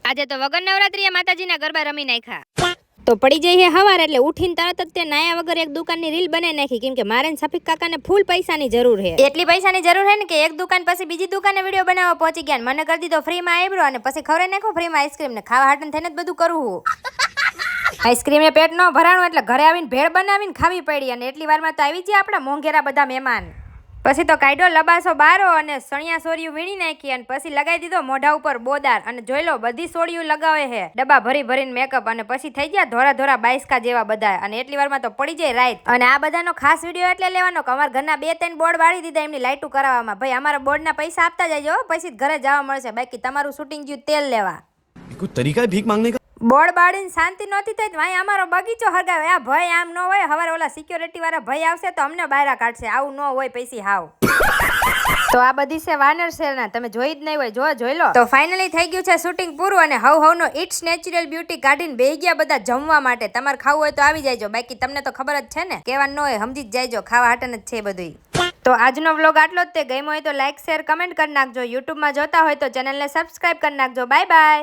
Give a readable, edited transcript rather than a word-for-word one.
આજે તો વગર નવરાત્રીએ માતાજીના ગરબા રમી નાખ્યા. તો પડી જઈએ હવાર એટલે ઉઠીને તરત જ તે નાયા વગર એક દુકાનની રીલ બનાવી નાખી, કેમ કે મારે સફીક કાકાને ફૂલ પૈસાની જરૂર છે. એટલી પૈસાની જરૂર છે ને કે એક દુકાન પછી બીજી દુકાને વિડીયો બનાવવા પહોંચી ગયા. મને કરી દીધો ફ્રીમાં આઈબ્રો અને પછી ખવડાવી નાખો ફ્રીમાં આઈસ્ક્રીમ ને ખાવા હાટન થઈને જ બધું કરવું. આઈસ્ક્રીમ ને પેટ ન ભરાણું એટલે ઘરે આવીને ભેળ બનાવીને ખાવી પડી અને એટલી વારમાં તો આવી ગયા આપણા મોંઘેરા બધા મહેમાન. પછી તો કાઢ્યો લબાસો બારો અને સણિયા સોરિયું વીણી નાખી અને પછી લગાવી દીધો મોઢા ઉપર બોદાર અને જોઈ લો બધી સોરિયું લગાવે છે ડબ્બા ભરી ભરીને મેકઅપ અને પછી થઈ ગયા ધોરા ધોરા બાઈસ્કા જેવા બધા અને એટલી વારમાં તો પડી જાય રાઈત. અને આ બધાનો ખાસ વિડીયો એટલે લેવાનો કે અમારા ઘરના 2-3 બોર્ડ વાળી દીધા એમની લાઈટું કરાવવામાં. ભાઈ અમારા બોર્ડના પૈસા આપતા જજો પછી ઘરે જવા મળશે, બાકી તમારું શૂટિંગ જ્યું તેલ લેવા. કોઈ તરીકા ભીખ માંગને કા બોર્ડ બાળીને શાંતિ નહોતી થઈ ભાઈ અમારો બગીચો હરગાવે. આ ભાઈ આમ ન હોય, હવારે ઓલા સિક્યોરિટી વાળા ભાઈ આવશે તો અમને બહાર કાઢશે. આવું ન હોય પૈસી હાવ. તો આ બધી છે વાનર શેરના, તમે જોઈ જ નહીં હોય, જોઈ લો. તો ફાઇનલી થઈ ગયું છે શૂટિંગ પૂરું અને હવનો ઇટ્સ નેચરલ બ્યુટી કાઢીને બેહી ગયા બધા જમવા માટે. તમારે ખાવું હોય તો આવી જાયજો, બાકી તમને તો ખબર જ છે ને, કહેવાનું ન હોય, સમજી જ જાયજો, ખાવા હાટન જ છે બધું. તો આજનો વ્લોગ આટલો જ. તે ગમ્યો હોય તો લાઈક શેર કમેન્ટ કરી નાખજો. યુટ્યુબમાં જોતા હોય તો ચેનલને સબસ્ક્રાઇબ કરી નાખજો. Bye bye.